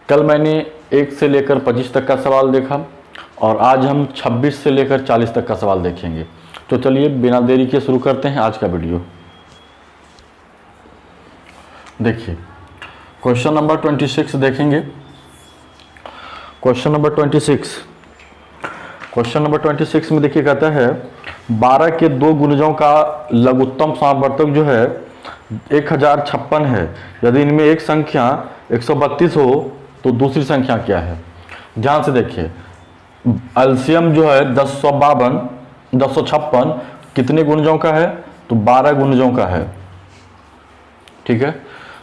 कल मैंने 1 से लेकर 25 तक का सवाल देखा और आज हम 26 से लेकर 40 तक का सवाल देखेंगे। तो चलिए बिना देरी के शुरू करते हैं आज का वीडियो। देखिए क्वेश्चन नंबर 26 देखेंगे। क्वेश्चन नंबर 26 में देखिए कहता है 12 के दो गुणजों का लघुत्तम समावर्तक जो है 1056 है। यदि इनमें एक संख्या 132 हो तो दूसरी संख्या क्या है। ध्यान से देखिए, एलसीएम जो है 1056 कितने गुणजों का है, तो 12 गुणजों का है। ठीक है,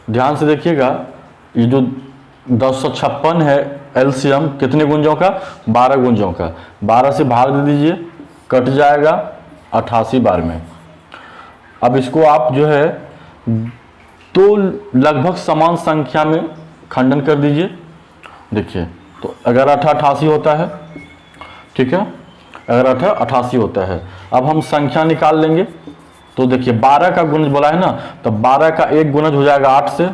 ध्यान से देखिएगा, ये जो 1056 है एलसीएम कितने गुणजों का, 12 गुणजों का। 12 से भाग दे दीजिए, कट जाएगा 88 बार में। अब इसको आप जो है तो लगभग समान संख्या में खंडन कर दीजिए। देखिए तो अगर 88 होता है, ठीक है, अगर 88 होता है, अब हम संख्या निकाल लेंगे। तो देखिए 12 का गुणज बोला है ना, तो 12 का एक गुणज हो जाएगा 8 से,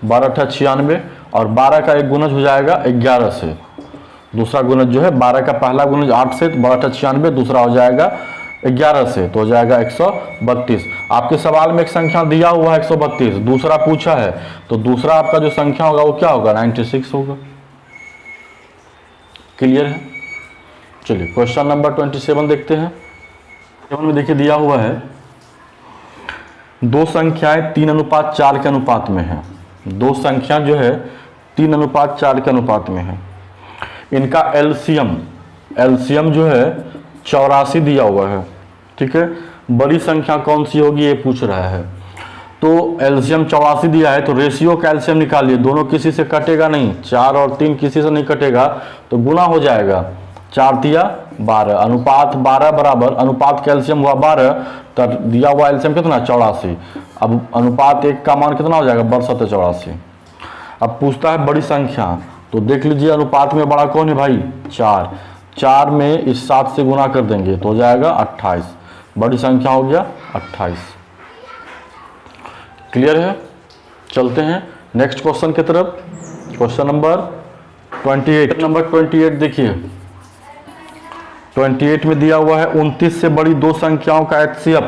12 × 96, और 12 का एक गुणज हो जाएगा 11 से। दूसरा गुणज जो है 12 का पहला गुणज 8 से, 12 × 96, दूसरा हो जाएगा 11 से, तो हो जाएगा 132। आपके सवाल में एक संख्या दिया हुआ है 132, दूसरा पूछा है, तो दूसरा आपका जो संख्या होगा वो क्या होगा, 96 होगा। क्लियर है। चलिए क्वेश्चन नंबर 27 देखते हैं। 27 में देखिए दिया हुआ है दो संख्याएं 3:4 के अनुपात में है। दो संख्या जो है 3:4 के अनुपात में है। इनका एलसीएम जो है 84 दिया हुआ है। ठीक है, बड़ी संख्या कौन सी होगी ये पूछ रहा है। तो एलसीएम 84 दिया है, तो रेशियो का एलसीएम निकालिए। दोनों किसी से कटेगा नहीं, 4 और 3 किसी से नहीं कटेगा, तो गुना हो जाएगा। 4 × 12, अनुपात 12 बराबर, अनुपात का एलसीएम हुआ 12, तो दिया हुआ एलसीएम कितना, 84। अब अनुपात 1 का मान कितना हो जाएगा, 8284। अब पूछता है बड़ी संख्या, तो देख लीजिए अनुपात में बड़ा कौन है भाई, 4। 4 में इस 7 से गुना कर देंगे तो हो जाएगा 28। बड़ी संख्या हो गया 28। क्लियर है। चलते हैं नेक्स्ट क्वेश्चन की तरफ। क्वेश्चन नंबर 28 देखिए। 28 में दिया हुआ है 29 से बड़ी दो संख्याओं का एचसीएफ।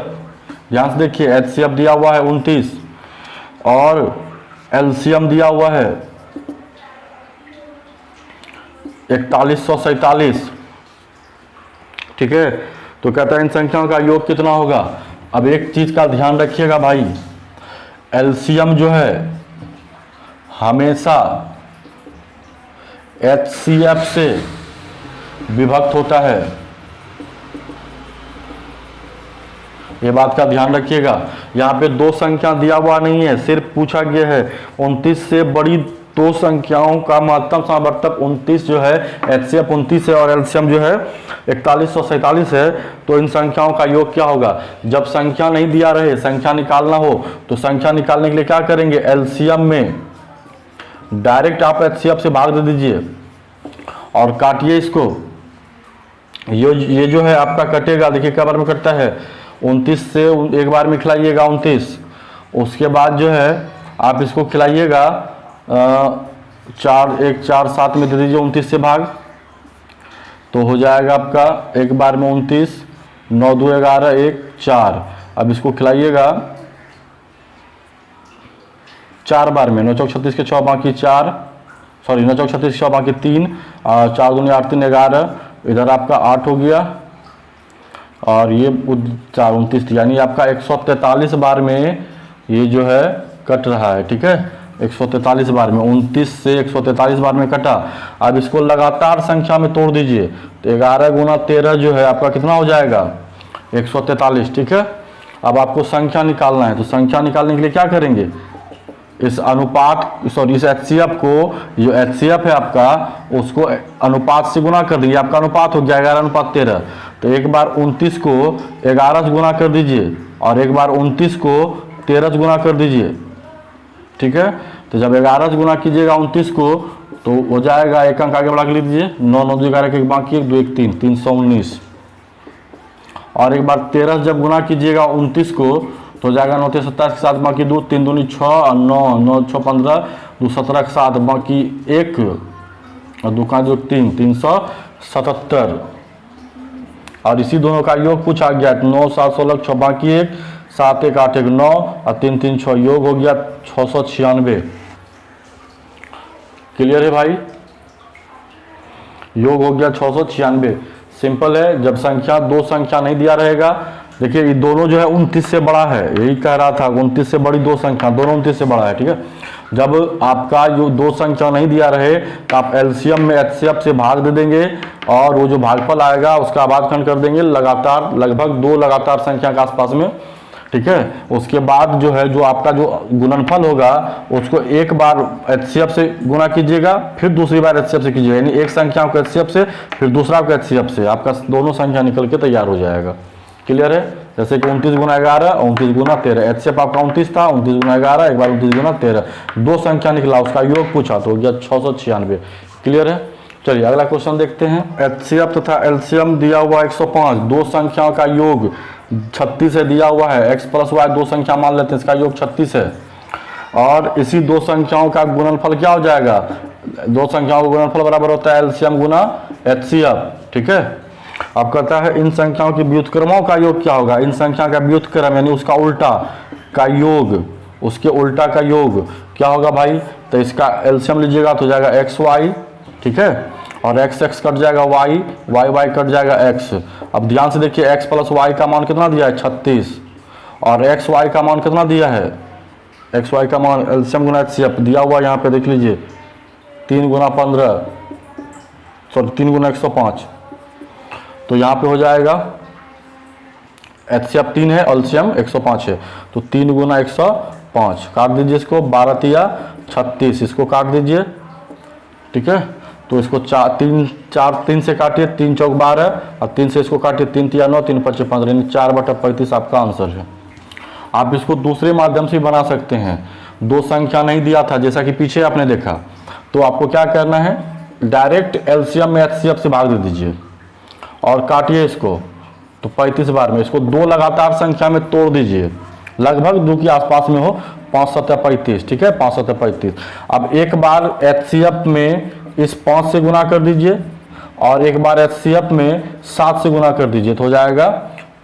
ध्यान से देखिए, एचसीएफ दिया हुआ है 29 और एलसीएम दिया हुआ है 4147। ठीक है, तो कहता है इन संख्याओं का योग कितना होगा। अब एक चीज का ध्यान रखिएगा भाई, एलसीएम जो है हमेशा एचसीएफ से विभक्त होता है। ये बात का ध्यान रखिएगा। यहाँ पे दो संख्या दिया हुआ नहीं है, सिर्फ पूछा गया है 29 से बड़ी दो संख्याओं का महत्तम समावर्तक 29 जो है, एचसीएफ 29 है और एलसीएम जो है 4147 है। तो इन संख्याओं का योग क्या होगा। जब संख्या नहीं दिया रहे, संख्या निकालना हो, तो संख्या निकालने के लिए क्या करेंगे, एलसीएम में डायरेक्ट आप एचसीएफ से भाग दे दीजिए और काटिए इसको। ये जो है आपका कटेगा, देखिए क्या बार में कटता है, 29 से एक बार में खिलाइएगा 29, उसके बाद जो है आप इसको खिलाइएगा 4 1 4 7 में दे दीजिए 29 से भाग, तो हो जाएगा आपका एक बार में 29, 9 2 11 1 4। अब इसको खिलाइएगा 4 बार में, 9 चौक 36 के 6 बाकी 4, सॉरी 9 चौक 36 के 6 बाकी 3, 4 दूनी 8 3 11, इधर आपका 8 हो गया और ये 4 29, यानी आपका 143 बार में ये जो है कट रहा है। ठीक है, 143 बार में, 29 से 143 बार में कटा। अब इसको लगातार संख्या में तोड़ दीजिए, तो 11 × 13 जो है आपका कितना हो जाएगा, 143। ठीक है, अब आपको संख्या निकालना है, तो संख्या निकालने के लिए क्या करेंगे, इस अनुपात इस एचसीएफ को, जो एचसीएफ है आपका, उसको अनुपात से गुना कर दीजिए। आपका अनुपात हो गया 11:13, तो एक बार 29 को 11 से गुना कर दीजिए और एक बार 29 को 13 से गुना कर दीजिए। ठीक है, तो जब 11 से गुना कीजिएगा 29 को, तो हो जाएगा, एक अंक आगे बढ़ा के लिख दीजिए, 9 9 2 11 एक बाकी 1 2 1 3 319, और एक बार 13 जब गुना कीजिएगा 29 को, तो हो जाएगा 9 27 के साथ बाकी 2, 3 दूनी 6 और 9, 9 6 15, 2 17 के साथ बाकी 1 और 2 का जो 3, 377। और इसी दोनों का योग पूछा गया 9 7 16 6 बाकी 1, 7 1 8 1 9 और 3 3 6 योग हो गया 696। क्लियर है भाई? योग हो गया 696। सिंपल है। जब संख्या दो संख्या नहीं दिया रहेगा, देखिए ये दोनों जो है 29 से बड़ा है, यही कह रहा था 29 से बड़ी दो संख्या, दोनों 29 से बड़ा है, ठीक है। जब आपका जो दो संख्या नहीं दिया रहे तो आप एलसीएम में एचसीएफ से भाग दे देंगे और वो जो भागफल आएगा उसका आबादखंड कर देंगे लगातार, लगभग 2 लगातार संख्या के आसपास में, ठीक है। उसके बाद जो है जो आपका जो गुणनफल होगा उसको एक बार एचसीएफ से गुना कीजिएगा, फिर दूसरी बार एचसीएफ से कीजिएगा, यानी एक संख्या को एचसीएफ से फिर दूसरा को एचसीएफ से, आपका दोनों संख्या निकल के तैयार हो जाएगा। क्लियर है? जैसे कि 29 गुना 11, 29 गुना 13, एचसीएफ आपका 29 था, 29 गुना 11, एक बार 29 गुना 13, दो संख्या निकला, उसका योग पूछा तो हो गया 696। क्लियर है? चलिए अगला क्वेश्चन देखते हैं। एचसीएफ तथा एलसीएम दिया हुआ 105, दो संख्याओं का योग 36 है दिया हुआ है, x प्लस वाई दो संख्या मान लेते हैं, इसका योग 36 है। और इसी दो संख्याओं का गुणनफल क्या हो जाएगा? दो संख्याओं का गुणनफल बराबर होता है एलसीएम गुना एचसीएफ, ठीक है। अब कहता है इन संख्याओं के व्युत्क्रमों का योग क्या होगा? इन संख्या का व्युत्क्रम यानी उसका उल्टा का योग, उसके उल्टा का योग क्या होगा भाई? तो इसका एलसीएम लीजिएगा तो जाएगा एक्स वाई, ठीक है, और एक्स एक्स कट जाएगा वाई, वाई वाई कट जाएगा एक्स। अब ध्यान से देखिए एक्स प्लस वाई का मान कितना दिया है? 36, और एक्स वाई का मान कितना दिया है? एक्स वाई का मान एलसीएम गुना एचसीएफ दिया हुआ यहाँ पे देख लीजिए 3 गुना 15, सॉरी 3 गुना 105, तो यहाँ पे हो जाएगा एचसीएफ 3 है, एलसीएम 105 है, तो 3 गुना 105 काट दीजिए, इसको 12 तिया 36, इसको काट दीजिए, ठीक है। तो इसको 3 से काटिए, 3 चौक 12 और 3 से इसको काटिए, 3 तिया 9, 3 5 15, यानी 4/35 आपका आंसर है। आप इसको दूसरे माध्यम से बना सकते हैं। दो संख्या नहीं दिया था जैसा कि पीछे आपने देखा, तो आपको क्या करना है? डायरेक्ट एलसीएम में एचसीएफ से भाग दे दीजिए और काटिए इसको, तो 35 बार में इसको दो लगातार संख्या में तोड़ दीजिए, लगभग 2 के आसपास में हो, 5 7 35, ठीक है, 5 7 35। अब एक बार एचसीएफ में इस 5 से गुना कर दीजिए और एक बार एचसीएफ में 7 से गुना कर दीजिए, तो हो जाएगा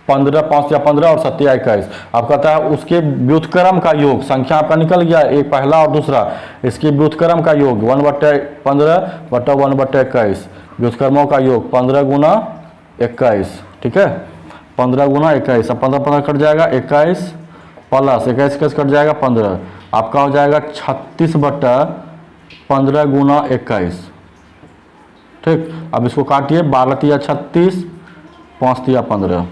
15, 5 या 15 और 7 या 21। अब कहता है उसके व्युत्क्रम का योग, संख्या आपका निकल गया एक पहला और दूसरा, इसके व्युत्क्रम का योग 1/15/1/21, व्युत्क्रमों का योग 15 गुना 21, ठीक है, 15 गुना 21। अब 15 15 कट जाएगा, 21 प्लस 21 कट जाएगा 15, आपका हो जाएगा 36/15 गुना 21, ठीक। अब इसको काटिए, 12 तिया 36, 5 तिया 15,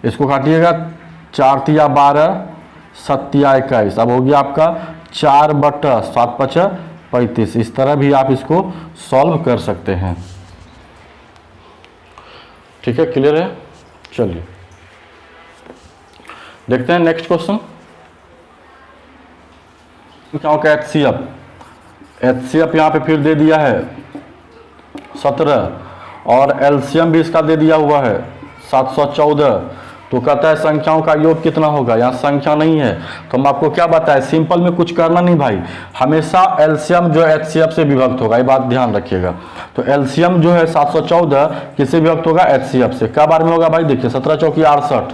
इसको काटिएगा, 4 तिया 12, 7 तिया 21, अब हो गया आपका 4/7/35। इस तरह भी आप इसको सॉल्व कर सकते हैं, ठीक है। क्लियर है? चलिए देखते हैं नेक्स्ट क्वेश्चन। संख्याओं का एचसीएफ, एचसीएफ यहाँ पे फिर दे दिया है 17 और एलसीएम भी इसका दे दिया हुआ है 714। तो कहता है संख्याओं का योग कितना होगा? यहाँ संख्या नहीं है तो हम आपको क्या बताएं, सिंपल में कुछ करना नहीं भाई, हमेशा एलसीएम जो एचसीएफ से विभक्त होगा, ये बात ध्यान रखिएगा। तो एलसीएम जो है 714 किससे विभक्त होगा? एचसीएफ से। क्या बार में होगा भाई? देखिए 17 चौकी 68,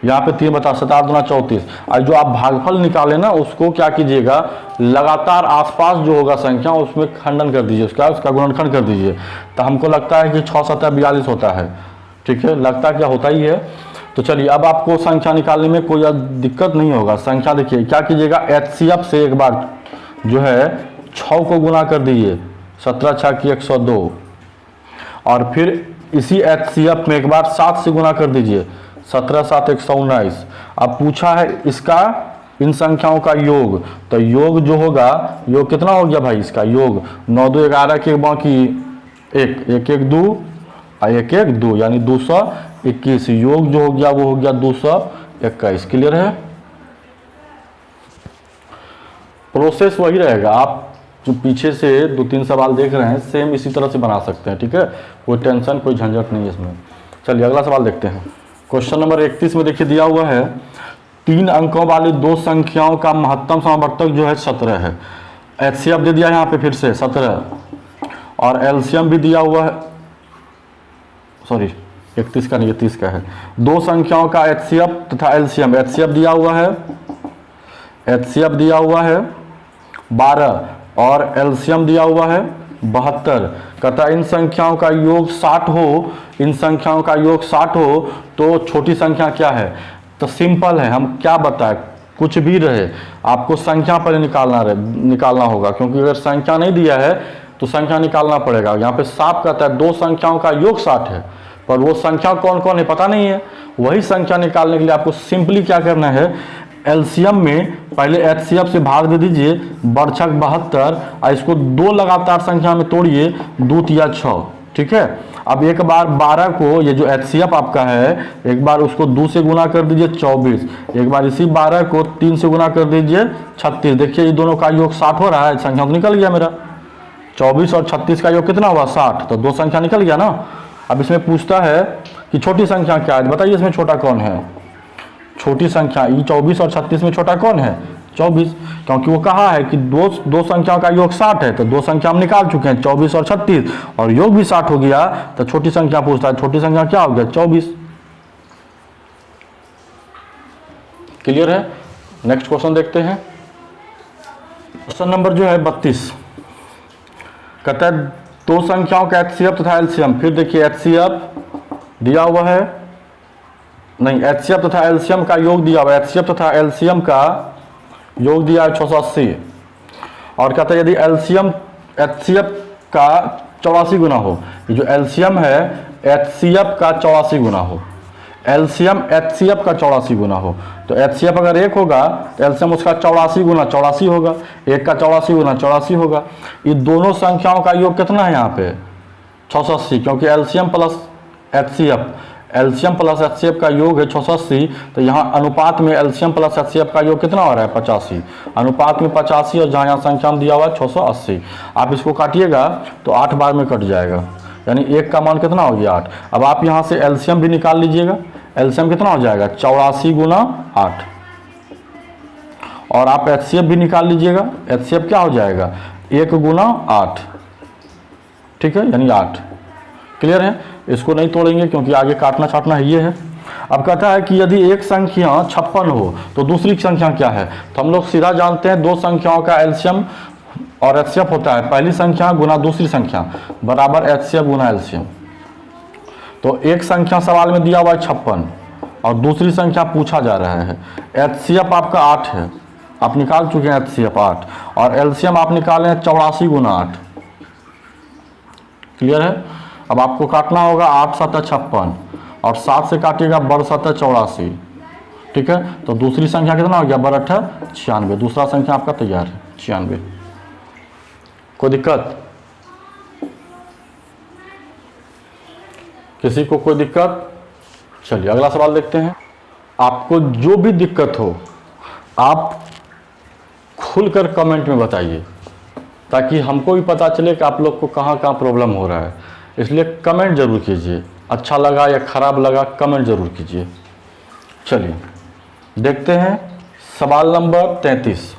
यहाँ पे 3 बता 7 दूना 34, और जो आप भागफल निकाले ना उसको क्या कीजिएगा, लगातार आसपास जो होगा संख्या उसमें खंडन कर दीजिए, उसका गुणनखंड कर दीजिए। तो हमको लगता है कि 6 7 42 होता है, ठीक है, लगता क्या होता ही है। तो चलिए अब आपको संख्या निकालने में कोई दिक्कत नहीं होगा। संख्या देखिए क्या कीजिएगा, एचसीएफ से एक बार जो है 6 को गुना कर दीजिए, 17 6 की 102, और फिर इसी एचसीएफ में एक बार 7 से गुना कर दीजिए, 17 7 119। अब पूछा है इसका इन संख्याओं का योग, तो योग जो होगा, योग कितना हो गया भाई इसका? योग 9 2 11 के बाकी 1 1 1 2 और 1 1 2, यानी 221। योग जो हो गया वो हो गया 221। क्लियर है? प्रोसेस वही रहेगा, आप जो पीछे से 2-3 सवाल देख रहे हैं सेम इसी तरह से बना सकते हैं, ठीक है, कोई टेंशन कोई झंझट नहीं है इसमें। चलिए अगला सवाल देखते हैं। क्वेश्चन नंबर 31 में देखिए दिया हुआ है 3 अंकों वाली दो संख्याओं का महत्तम समावर्तक जो है 17 है। एचसीएफ दे दिया है यहाँ पे फिर से 17 और एलसीएम भी दिया हुआ है, सॉरी 31 का नहीं 30 का है। दो संख्याओं का एचसीएफ तथा एलसीएम, एचसीएफ दिया हुआ है, एचसीएफ दिया हुआ है 12 और एलसीएम दिया हुआ है 72। कहता इन संख्याओं का योग 60 हो, इन संख्याओं का योग 60 हो तो छोटी संख्या क्या है। तो सिंपल है, हम क्या बताएं, कुछ भी रहे आपको संख्या पर निकालना होगा, क्योंकि अगर संख्या नहीं दिया है तो संख्या निकालना पड़ेगा। यहाँ पे साफ कहता है दो संख्याओं का योग 60 है, पर वो संख्या कौन कौन है पता नहीं है। वही संख्या निकालने के लिए आपको सिंपली क्या करना है, एलसीएम में पहले एचसीएफ से भाग दे दीजिए, बरछक 72 और इसको दो लगातार संख्या में तोड़िए, 2 तिया 6, ठीक है। अब एक बार 12 को, ये जो एचसीएफ आपका है, एक बार उसको 2 से गुना कर दीजिए 24, एक बार इसी 12 को 3 से गुना कर दीजिए 36। देखिए ये दोनों का योग 60 हो रहा है, संख्या तो निकल गया मेरा। 24 और 36 का योग कितना हुआ 60, तो दो संख्या निकल गया ना। अब इसमें पूछता है कि छोटी संख्या क्या है, बताइए इसमें छोटा कौन है। छोटी संख्या ये 24 और 36 में छोटा कौन है 24, क्योंकि वो कहा है कि दो संख्याओं का योग 60 है, तो दो संख्या हम निकाल चुके हैं 24 और 36 और योग भी 60 हो गया, तो छोटी संख्या पूछता है, छोटी संख्या क्या हो गया 24। क्लियर है। नेक्स्ट क्वेश्चन देखते हैं। क्वेश्चन नंबर जो है 32 कहता है दो संख्याओं का एचसीएफ तथा एलसीएम। फिर देखिए एचसीएफ दिया हुआ है, नहीं एचसीएफ तथा एलसीएम का योग दिया हुआ है, एचसीएफ तथा एलसीएम का योग दिया है 680 और कहता है यदि एलसीएम एचसीएफ का 84 गुना हो, ये जो एलसीएम है एचसीएफ का 84 गुना हो, एलसीएम एचसीएफ का 84 गुना हो, तो एचसीएफ अगर 1 होगा तो एलसीएम उसका 84 गुना 84 होगा, 1 का 84 गुना 84 होगा। ये दोनों संख्याओं का योग कितना है यहाँ पे 680, क्योंकि LCM plus HCF, LCM plus HCF का योग है 680, तो यहाँ अनुपात में एलसीएम प्लस एचसीएफ का योग कितना हो रहा है 85, अनुपात में 85 और जहाँ यहाँ संख्या में दिया हुआ है 680। आप इसको काटिएगा तो 8 बार में कट जाएगा, यानी 1 का मान कितना हो गया 8। अब आप यहाँ से एलसीएम भी निकाल लीजिएगा, एलसीएम कितना हो जाएगा 84 गुना 8 और आप एचसीएफ भी निकाल लीजिएगा, एचसीएफ क्या हो जाएगा 1 गुना 8, ठीक है, यानी 8। क्लियर है। इसको नहीं तोड़ेंगे क्योंकि आगे काटना छाटना है ये है। अब कहता है कि यदि एक संख्या 56 हो तो दूसरी संख्या क्या है। तो हम लोग सीधा जानते हैं दो संख्याओं का एलसीएम और एचसीएफ होता है, पहली संख्या गुना दूसरी संख्या बराबर एचसीएफ गुना एलसीएम। तो एक संख्या सवाल में दिया हुआ है 56 और दूसरी संख्या पूछा जा रहा है, एचसीएफ आपका 8 है, आप निकाल चुके हैं एचसीएफ 8 और एलसीएम आप निकाले हैं 84 गुना 8। क्लियर है। अब आपको काटना होगा 8 7 56 और 7 से काटिएगा 12 7 84, ठीक है। तो दूसरी संख्या कितना हो गया 12 96, दूसरा संख्या आपका तैयार है 96। कोई दिक्कत, किसी को कोई दिक्कत। चलिए अगला सवाल देखते हैं। आपको जो भी दिक्कत हो आप खुलकर कमेंट में बताइए, ताकि हमको भी पता चले कि आप लोग को कहाँ कहाँ प्रॉब्लम हो रहा है। इसलिए कमेंट जरूर कीजिए, अच्छा लगा या खराब लगा कमेंट जरूर कीजिए। चलिए देखते हैं सवाल नंबर 33।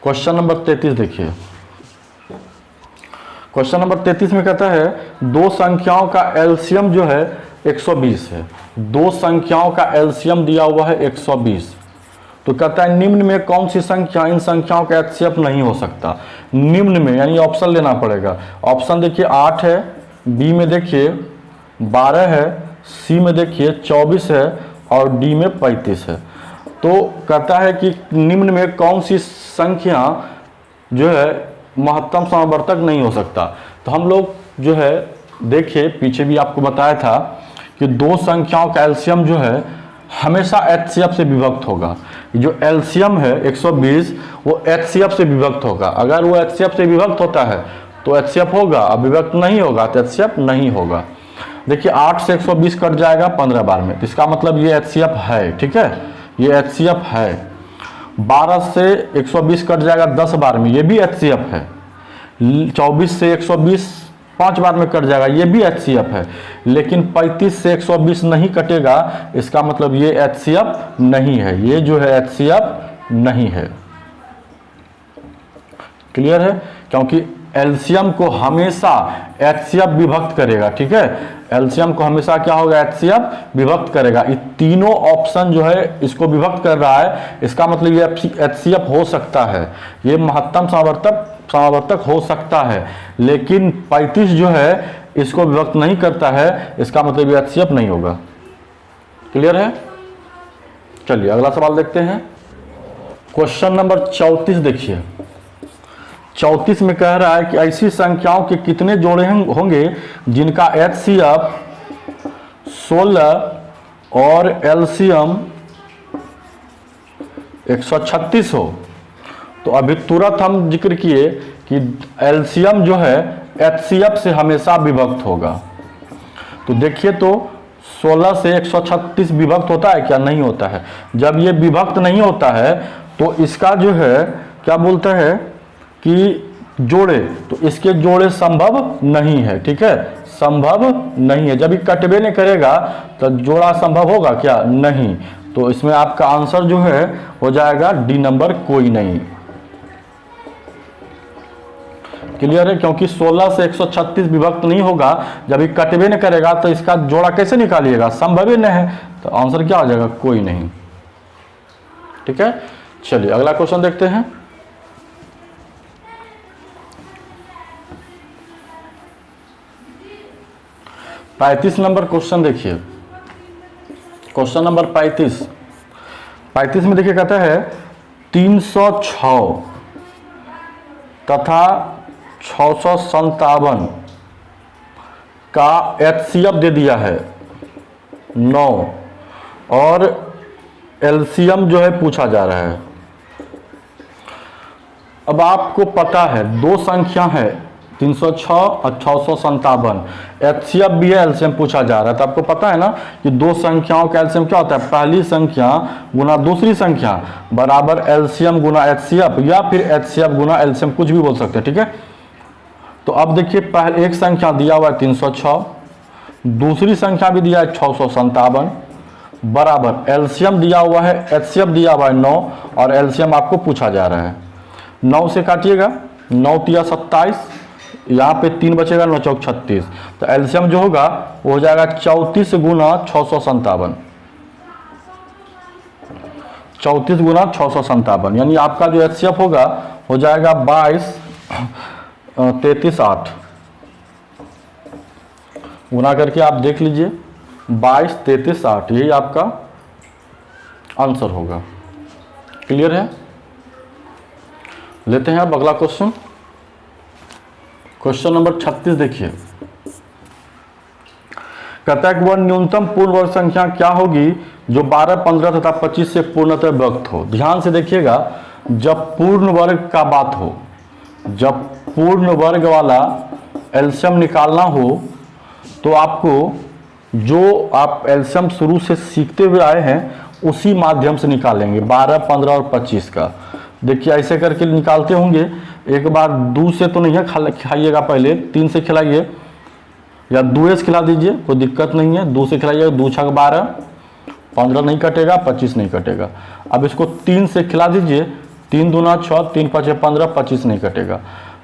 क्वेश्चन नंबर 33 देखिए। क्वेश्चन नंबर 33 में कहता है दो संख्याओं का एलसीएम जो है 120 है, दो संख्याओं का एलसीएम दिया हुआ है 120। तो कहता है निम्न में कौन सी संख्या इन संख्याओं का एचसीएफ नहीं हो सकता। निम्न में यानी ऑप्शन लेना पड़ेगा। ऑप्शन देखिए 8 है, बी में देखिए 12 है, सी में देखिए 24 है और डी में 35 है। तो कहता है कि निम्न में कौन सी संख्या जो है महत्तम समावर्तक नहीं हो सकता। तो हम लोग जो है देखिए पीछे भी आपको बताया था कि दो संख्याओं का एलसीएम जो है हमेशा एचसीएफ से विभक्त होगा। जो एलसीएम है 120 वो एचसीएफ से विभक्त होगा। अगर वो एचसीएफ से विभक्त होता है तो एचसीएफ होगा, अब विभक्त नहीं होगा तो एचसीएफ नहीं होगा। देखिए 8 से 120 कट जाएगा 15 बार में, तो इसका मतलब ये एचसीएफ है, ठीक है, ये एचसीएफ है। 12 से 120 कट जाएगा 10 बार में, ये भी एचसीएफ है। 24 से 120 5 बार में कट जाएगा, ये भी HCF है। लेकिन 35 से 120 नहीं कटेगा, इसका मतलब ये HCF नहीं है, ये जो है HCF नहीं है। क्लियर है? क्योंकि एलसीएम को हमेशा HCF विभक्त करेगा, ठीक है। एलसीएम को हमेशा क्या होगा, HCF विभक्त करेगा। ये तीनों ऑप्शन जो है इसको विभक्त कर रहा है, इसका मतलब ये HCF हो सकता है, ये महत्तम समावर्तक हो सकता है। लेकिन 35 जो है इसको विभक्त नहीं करता है, इसका मतलब ये HCF नहीं होगा। क्लियर है? चलिए अगला सवाल देखते हैं। क्वेश्चन नंबर 34 देखिए। 34 में कह रहा है कि ऐसी संख्याओं के कितने जोड़े होंगे जिनका HCF 16 और LCM 136 हो। तो अभी तुरंत हम जिक्र किए कि LCM जो है HCF से हमेशा विभक्त होगा। तो देखिए तो 16 से 136 विभक्त होता है क्या? नहीं होता है। जब ये विभक्त नहीं होता है तो इसका जो है क्या बोलते हैं कि जोड़े, तो इसके जोड़े संभव नहीं है, ठीक है, संभव नहीं है। जब ये कटबे नहीं करेगा तो जोड़ा संभव होगा क्या? नहीं। तो इसमें आपका आंसर जो है हो जाएगा डी नंबर, कोई नहीं। क्लियर है? क्योंकि 16 से 136 विभक्त नहीं होगा, जब ये कटबे नहीं करेगा तो इसका जोड़ा कैसे निकालिएगा? संभव ही नहीं है। तो आंसर क्या हो जाएगा? कोई नहीं। ठीक है, चलिए अगला क्वेश्चन देखते हैं। पैंतीस नंबर क्वेश्चन देखिए। क्वेश्चन नंबर 35 में देखिए, कहता है 306 तथा 657 का HCF दे दिया है 9 और LCM जो है पूछा जा रहा है। अब आपको पता है दो संख्या है 306 और 657, HCF भी है, LCM पूछा जा रहा है। तो आपको पता है ना कि दो संख्याओं का LCM क्या होता है? पहली संख्या गुना दूसरी संख्या बराबर LCM गुना HCF, या फिर HCF गुना LCM, कुछ भी बोल सकते हैं, ठीक है। तो अब देखिए, पहले एक संख्या दिया हुआ है 306, दूसरी संख्या भी दिया है 657, बराबर LCM दिया हुआ है, HCF दिया हुआ है 9 और LCM आपको पूछा जा रहा है। 9 से काटिएगा, 9 तिया 27, यहाँ पे 3 बचेगा, 9 चौक 36। तो एलसीएम जो होगा वो हो जाएगा 34 गुना 657, 34 गुना 657, यानी आपका जो HCF होगा हो जाएगा 22 33 8। गुना करके आप देख लीजिए, 22 33 8, यही आपका आंसर होगा। क्लियर है? लेते हैं अब अगला क्वेश्चन। क्वेश्चन नंबर 36 देखिए, कहता है कि वह न्यूनतम पूर्ण वर्ग संख्या क्या होगी जो 12, 15 तथा 25 से पूर्णतः विभक्त हो। ध्यान से देखिएगा, जब पूर्ण वर्ग का बात हो, जब पूर्ण वर्ग वाला एलसीएम निकालना हो, तो आपको जो आप एलसीएम शुरू से सीखते हुए आए हैं उसी माध्यम से निकालेंगे। 12, 15 और 25 का देखिए ऐसे करके निकालते होंगे। एक बार 2 से तो नहीं है, खाइएगा, पहले 3 से खिलाइए या 2 से खिला दीजिए, कोई दिक्कत नहीं है। 2 से खिलाइएगा, 2 छक 12, 15 नहीं कटेगा, 25 नहीं कटेगा। अब इसको 3 से खिला दीजिए, 3 दूना 6, 3 5 15, 25 नहीं कटेगा।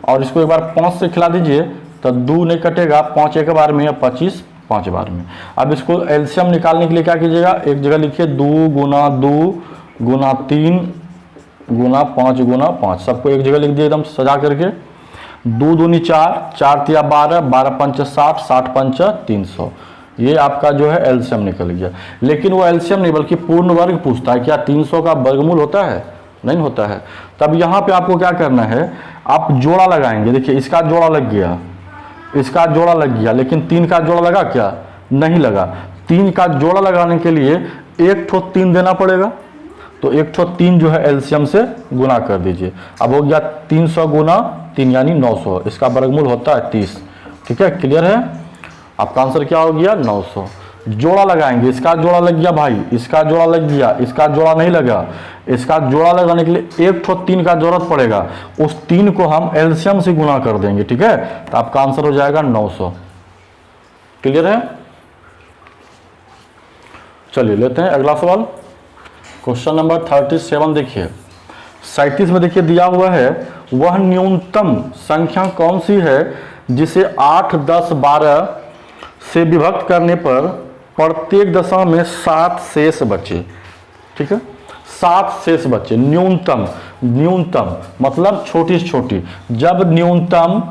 और इसको एक बार 5 से खिला दीजिए तो 2 नहीं कटेगा, 5 एक बार में या 25 5 बार में। अब इसको एलसीएम निकालने के लिए क्या कीजिएगा, एक जगह लिखिए 2 गुना 2 गुना 3 गुना 5 गुना 5, सबको एक जगह लिख दिए एकदम सजा करके। 2 दूनी 4, 4 तिया 12, 12 पंच 60, 60 पंच 300। ये आपका जो है एलसीएम निकल गया। लेकिन वो एलसीएम नहीं बल्कि पूर्ण वर्ग पूछता है। क्या 300 का वर्गमूल होता है? नहीं होता है। तब यहाँ पे आपको क्या करना है, आप जोड़ा लगाएंगे। देखिए इसका जोड़ा लग गया, इसका जोड़ा लग गया, लेकिन 3 का जोड़ा लगा क्या? नहीं लगा। 3 का जोड़ा लगाने के लिए एक ठो 3 देना पड़ेगा, तो एक ठो 3 जो है एलसीएम से गुना कर दीजिए। अब हो गया 300 गुना 3 यानी 900, इसका वर्गमूल होता है 30। ठीक है, क्लियर है? आपका आंसर क्या हो गया? 900। जोड़ा लगाएंगे, इसका जोड़ा लग गया भाई, इसका जोड़ा लग गया, इसका जोड़ा नहीं लगा, इसका जोड़ा लगाने के लिए एक ठो 3 का जरूरत पड़ेगा, उस 3 को हम एलसीएम से गुना कर देंगे, ठीक है। तो आपका आंसर हो जाएगा 900। क्लियर है? चलिए लेते हैं अगला सवाल। क्वेश्चन नंबर 37 देखिए, 37 में देखिए दिया हुआ है, वह न्यूनतम संख्या कौन सी है जिसे 8, 10, 12 से विभक्त करने पर प्रत्येक दशा में 7 शेष बचे। ठीक है, 7 शेष बचे। न्यूनतम, न्यूनतम मतलब छोटी से छोटी। जब न्यूनतम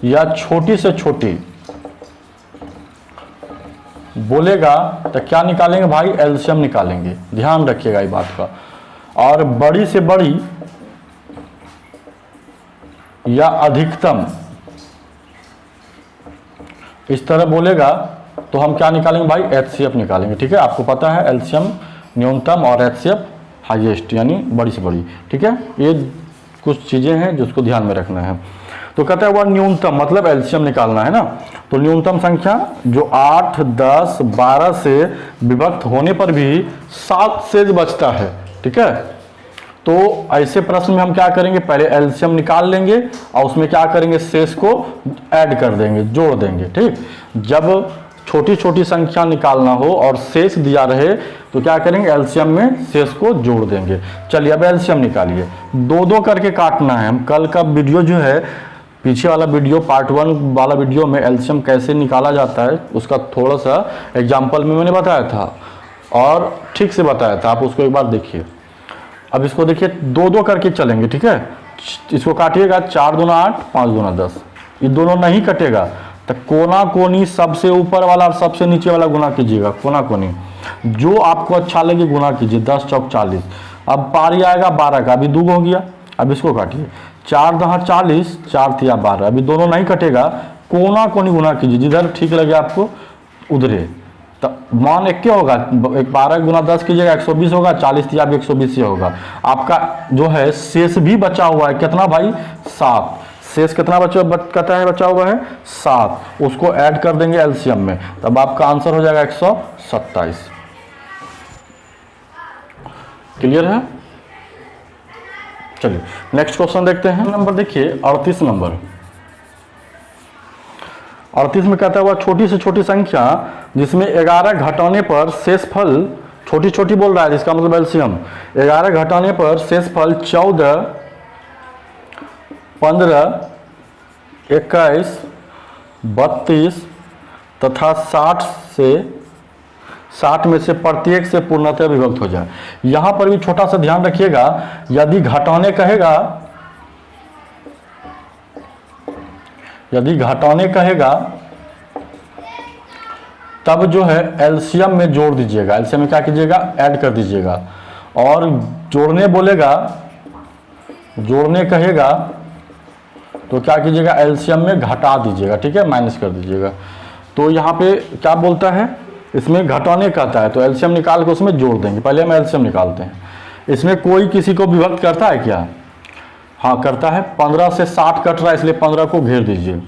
या छोटी से छोटी बोलेगा तो क्या निकालेंगे भाई? एलसीएम निकालेंगे, ध्यान रखिएगा इस बात का। और बड़ी से बड़ी या अधिकतम इस तरह बोलेगा तो हम क्या निकालेंगे भाई? एचसीएफ निकालेंगे। ठीक है, आपको पता है एलसीएम न्यूनतम और एचसीएफ हाईएस्ट यानी बड़ी से बड़ी। ठीक है, ये कुछ चीजें हैं जिसको ध्यान में रखना है। तो कहता है वह न्यूनतम मतलब एलसीएम निकालना है ना, तो न्यूनतम संख्या जो 8, 10, 12 से विभक्त होने पर भी 7 शेष बचता है। ठीक है, तो ऐसे प्रश्न में हम क्या करेंगे? पहले एलसीएम निकाल लेंगे और उसमें क्या करेंगे? शेष को ऐड कर देंगे, जोड़ देंगे। ठीक, जब छोटी छोटी संख्या निकालना हो और शेष दिया रहे तो क्या करेंगे? एलसीएम में शेष को जोड़ देंगे। चलिए अब एलसीएम निकालिए, 2-2 करके काटना है। हम कल का वीडियो जो है, पीछे वाला वीडियो पार्ट 1 वाला वीडियो में एलसीएम कैसे निकाला जाता है उसका थोड़ा सा एग्जाम्पल में मैंने बताया था और ठीक से बताया था, आप उसको एक बार देखिए। अब इसको देखिए 2-2 करके चलेंगे। ठीक है, इसको काटिएगा, 4 दूना 8, 5 दूना 10। ये दोनों नहीं कटेगा तो कोना कोनी सबसे ऊपर वाला और सबसे नीचे वाला गुना कीजिएगा। कोना कोनी जो आपको अच्छा लगे गुना कीजिए। 10 चौक 40। अब पारी आएगा 12 का, अभी 2 हो गया। अब इसको काटिए, 4 दहा 40, 4 तिया 12। अभी दोनों नहीं कटेगा, कोना कोनी गुना कीजिए, जिधर ठीक लगे आपको उधरे। तो मान एक क्या होगा? 12 गुना 10 कीजिएगा 120 होगा, 40 तिया भी 120 ही होगा। आपका जो है शेष भी बचा हुआ है कितना भाई? 7। शेष कितना बचा हुआ है? 7। उसको ऐड कर देंगे एलसीएम में, तब आपका आंसर हो जाएगा 127। क्लियर है? चलिए नेक्स्ट क्वेश्चन देखते हैं। नंबर देखिए 38 नंबर। 38 में कहता है वह छोटी से छोटी संख्या जिसमें 11 घटाने पर शेषफल, छोटी छोटी बोल रहा है जिसका मतलब एलसीएम, 11 घटाने पर शेषफल 14, 15, 21, 32 तथा 60 में से प्रत्येक से पूर्णतः विभक्त हो जाए। यहां पर भी छोटा सा ध्यान रखिएगा, यदि घटाने कहेगा तब जो है एलसीएम में जोड़ दीजिएगा। एलसीएम में क्या कीजिएगा? ऐड कर दीजिएगा। और जोड़ने बोलेगा, जोड़ने कहेगा तो क्या कीजिएगा? एलसीएम में घटा दीजिएगा। ठीक है, माइनस कर दीजिएगा। तो यहाँ पे क्या बोलता है? इसमें घटाने कहता है तो एलसीएम निकाल के उसमें जोड़ देंगे। पहले हम एलसीएम निकालते हैं। इसमें कोई किसी को विभक्त करता है क्या? हाँ करता है। 15 से 60 कट रहा है इसलिए 15 को घेर दीजिए।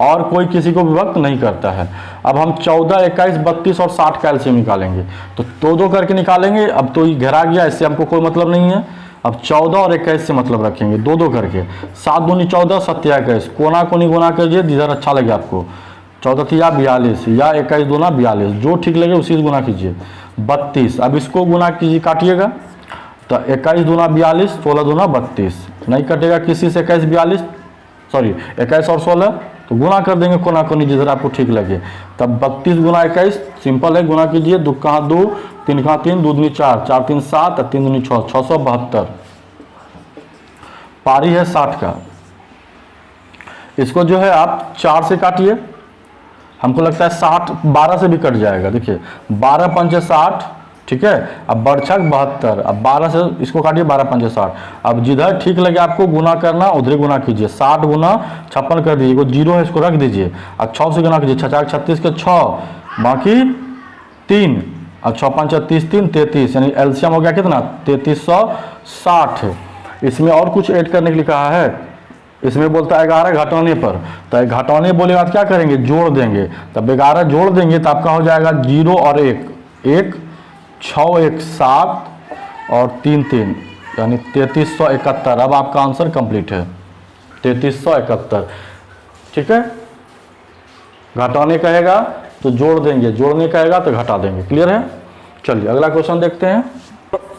और कोई किसी को विभक्त नहीं करता है। अब हम 14, 21, 32 और 60 का एलसीएम निकालेंगे तो 2-2 करके निकालेंगे। अब तो ये घेरा गया, इससे हमको कोई मतलब नहीं है। अब 14 और 21 से मतलब रखेंगे, 2-2 करके। 7 दूनी 14, 7 21। कोना कोनी गुना कीजिए जिधर अच्छा लगे आपको। 14 तिया 42 या 21 दूना 42, जो ठीक लगे उसी से गुना कीजिए। 32। अब इसको गुना कीजिए, काटिएगा तो 21 दूना 42, 16 दूना 32। नहीं कटेगा किसी से 21 42, सॉरी 21 और 16 तो गुना कर देंगे कोना कोनी जिधर आपको ठीक लगे। तब 32 गुना 21 सिंपल है, गुना कीजिए। 2 कहाँ 2, 3 कहाँ 3, 2 दूनी 4, 4 3 7 और 3 दूनी 6, 672। पारी है 60 का। इसको जो है आप 4 से काटिए, हमको लगता है 60 12 से भी कट जाएगा। देखिए 12 पंचे 60, ठीक है। अब बरछक 72, अब 12 से इसको काटिए, 12 पंचे 60। अब जिधर ठीक लगे आपको गुना करना उधर गुना कीजिए। 60 गुना 56 कर दीजिए, वो 0 है इसको रख दीजिए। अब 6 से गुना कीजिए, 6 36 के 6, बाकी 3, अब 6 5 30 3 33, यानी एलसीएम हो गया कितना? 3360। इसमें और कुछ ऐड करने के लिए कहा है, इसमें बोलता है 11 घटाने पर, तो घटाने बोलेगा तो क्या करेंगे, जोड़ देंगे। तब 11 जोड़ देंगे तो आपका हो जाएगा 0 और 1, 1 6 1 7 और 3 3, यानी 3371। अब आपका आंसर कंप्लीट है 3371। ठीक है, घटाने कहेगा तो जोड़ देंगे, जोड़ने कहेगा तो घटा देंगे। क्लियर है। चलिए अगला क्वेश्चन देखते हैं।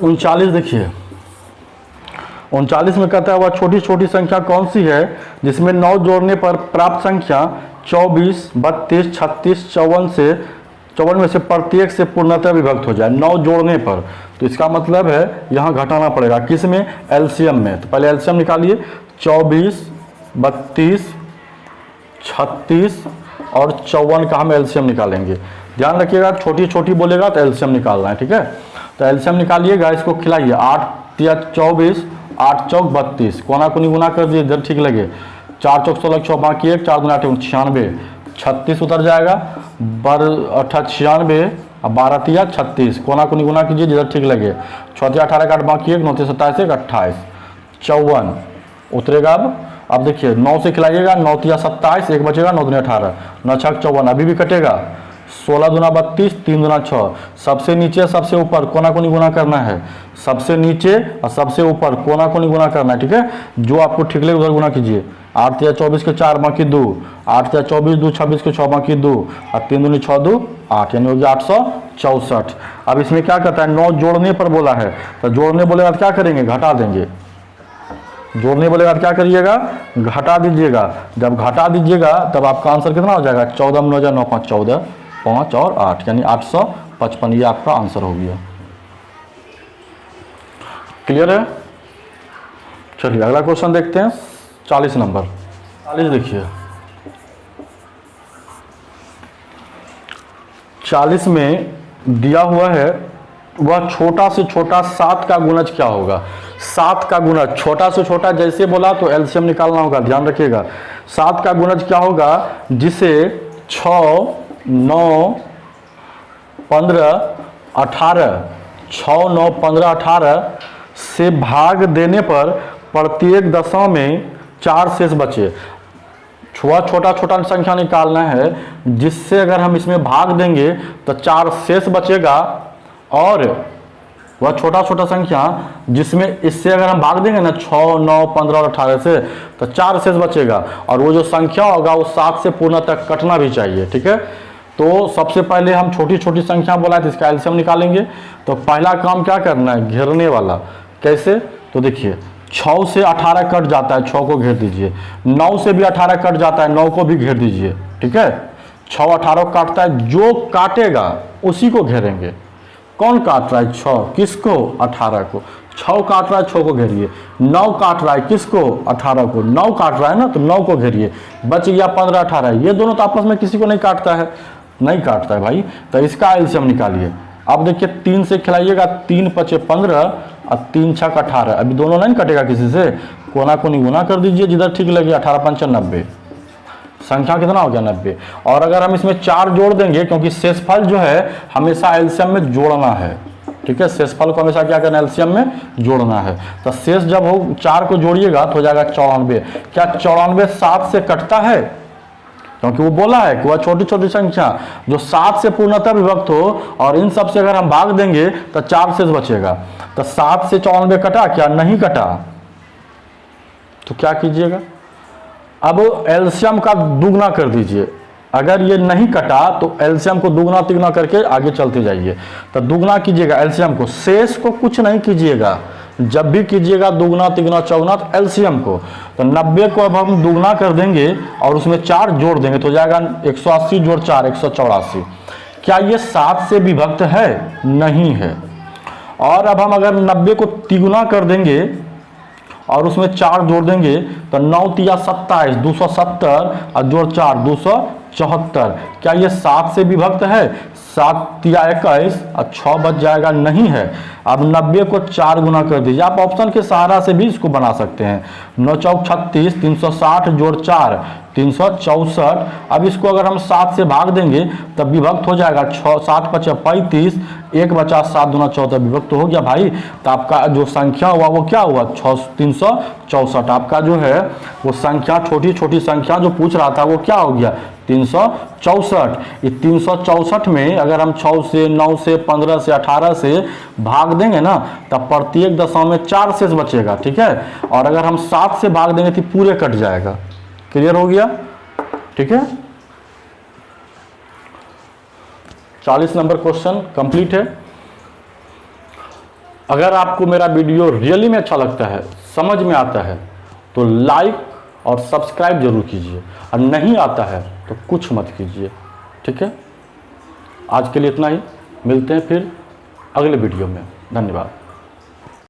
39 देखिए, 39 में कहता है वह छोटी छोटी संख्या कौन सी है जिसमें 9 जोड़ने पर प्राप्त संख्या 24 32 36 54 में से प्रत्येक से पूर्णतः विभक्त हो जाए। 9 जोड़ने पर, तो इसका मतलब है यहाँ घटाना पड़ेगा। किस में, एलसीएम में। तो पहले एलसीएम निकालिए, 24 32 36 और 54 का हम एलसीएम निकालेंगे। ध्यान रखिएगा, छोटी छोटी बोलेगा तो एलसीएम निकालना है। ठीक है, तो एलसीएम निकालिएगा, इसको खिलाइए। 8 या 24, 8 चौक 32, कोना कोनी गुना कर दिए इधर ठीक लगे। 4 चौक 16 6 बाकी 1, 4 दूना 96, 36 उतर जाएगा, 96 और 12 तिया 36, कोना कोनी गुना कीजिए जिधर ठीक लगे। 6 तिया 18 काट बाकी 1, 9 तिया 27 1 28, 54 उतरेगा। अब देखिए 9 से खिलाइएगा, 9 तिया 27, 1 बचेगा, 9 दूना 18, 9 छक 54, अभी भी कटेगा। 16 दूना 32, 3 दूना 6, सबसे नीचे सबसे ऊपर कोना कोनी गुना करना है। सबसे नीचे और सबसे ऊपर कोना कोनी गुना करना है। ठीक है, जो आपको ठीक लगे उधर गुना कीजिए। 8 तिया 24 के 4 बाकी 2, 8 तिया 24 2 26 के 6 बाकी 2 और 3 दूनी 6 2 8, यानी हो गया 864। अब इसमें क्या कहता है, 9 जोड़ने पर बोला है, तो जोड़ने बोलेगा तो क्या करेंगे, घटा देंगे। जोड़ने बोलेगा तो क्या करिएगा, घटा दीजिएगा। जब घटा दीजिएगा तब आपका आंसर कितना हो जाएगा, 14 में 9 9 5 14, 5 और 8, यानी 855। ये आपका आंसर हो गया। क्लियर है। चलिए अगला क्वेश्चन देखते हैं। 40 नंबर, 40 देखिए। 40 में दिया हुआ है वह छोटा से छोटा 7 का गुणज क्या होगा। 7 का गुणज, छोटा से छोटा जैसे बोला तो एलसीएम निकालना होगा। ध्यान रखिएगा, 7 का गुणज क्या होगा, जिसे 6 9 15 18, 6 9 15 18 से भाग देने पर प्रत्येक दशा में 4 शेष बचे। छोटा छोटा संख्या निकालना है जिससे अगर हम इसमें भाग देंगे तो 4 शेष बचेगा, और वह छोटा छोटा संख्या जिसमें इससे अगर हम भाग देंगे ना 6 9 15 और 18 से, तो 4 शेष बचेगा, और वो जो संख्या होगा वो 7 से पूर्ण तक कटना भी चाहिए। ठीक है, तो सबसे पहले हम छोटी छोटी संख्या बोला तो इसका एलसीएम निकालेंगे। तो पहला काम क्या करना है, घेरने वाला। कैसे, तो देखिए 6 से 18 कट जाता है, 6 को घेर दीजिए। 9 से भी 18 कट जाता है, 9 को भी घेर दीजिए। ठीक है, 6 18 काटता है, जो काटेगा उसी को घेरेंगे। कौन काट रहा है, 6, किसको, 18 को। 6 काट रहा है, 6 को घेरिए। 9 काट रहा है, किसको, 18 को। 9 काट रहा है ना, तो 9 को घेरिए। बच गया 15 18, ये दोनों तो आपस में किसी को नहीं काटता है, नहीं काटता है भाई, तो इसका एलसीएम निकालिए। अब देखिए 3 से खिलाइएगा, 3 5 15 और 3 6 18, अभी दोनों नहीं कटेगा किसी से, कोना कोनी गुना कर दीजिए जिधर ठीक लगे। 18 5 90, संख्या कितना हो गया, 90। और अगर हम इसमें 4 जोड़ देंगे, क्योंकि शेषफल जो है हमेशा एलसीएम में जोड़ना है। ठीक है, शेषफल को हमेशा क्या करना है, एलसीएम में जोड़ना है। तो शेष जब हो 4 को जोड़िएगा तो हो जाएगा 94। क्या 94 7 से कटता है, क्योंकि वो बोला है कि वह छोटी छोटी संख्या जो 7 से पूर्णतः विभक्त हो, और इन सब से अगर हम भाग देंगे तो 4 शेष बचेगा। तो 7 से 94 कटा क्या, नहीं कटा, तो क्या कीजिएगा, अब एलसीएम का दुगना कर दीजिए। अगर ये नहीं कटा तो एलसीएम को दुगना तिगुना करके आगे चलते जाइए। तो दुगना कीजिएगा एलसीएम को, शेष को कुछ नहीं कीजिएगा। जब भी कीजिएगा दुगना तिगुना चौगुना तो एलसीएम को, तो 90 को अब हम दुगना कर देंगे और उसमें 4 जोड़ देंगे तो जाएगा 180 जोड़ 4 184। क्या ये 7 से विभक्त है, नहीं है। और अब हम अगर 90 को तिगुना कर देंगे और उसमें 4 जोड़ देंगे तो 9 तिया 27 270 और जोड़ 4 274। क्या ये 7 से विभक्त है, 7 तिया 21 और 6 बच जाएगा, नहीं है। अब 90 को 4 गुना कर दीजिए, आप ऑप्शन के सहारा से भी इसको बना सकते हैं। 9 चौक 36 360 जोड़ 4 364। अब इसको अगर हम 7 से भाग देंगे तब विभक्त हो जाएगा 6, 7 × 5 = 35, 1 बचा 7 दूना 14, विभक्त हो गया भाई। तो आपका जो संख्या हुआ वो क्या हुआ 364। आपका जो है वो संख्या, छोटी छोटी संख्या जो पूछ रहा था वो क्या हो गया 364। ये 364 में अगर हम 6 से, 9 से, 15 से, 18 से भाग देंगे ना तब प्रत्येक दशमलव में 4 शेष बचेगा, ठीक है। और अगर हम 7 से भाग देंगे तो पूरे कट जाएगा। क्लियर हो गया, ठीक है। 40 नंबर क्वेश्चन कंप्लीट है। अगर आपको मेरा वीडियो रियली में अच्छा लगता है, समझ में आता है, तो लाइक और सब्सक्राइब जरूर कीजिए, और नहीं आता है तो कुछ मत कीजिए, ठीक है। आज के लिए इतना ही, मिलते हैं फिर अगले वीडियो में। धन्यवाद।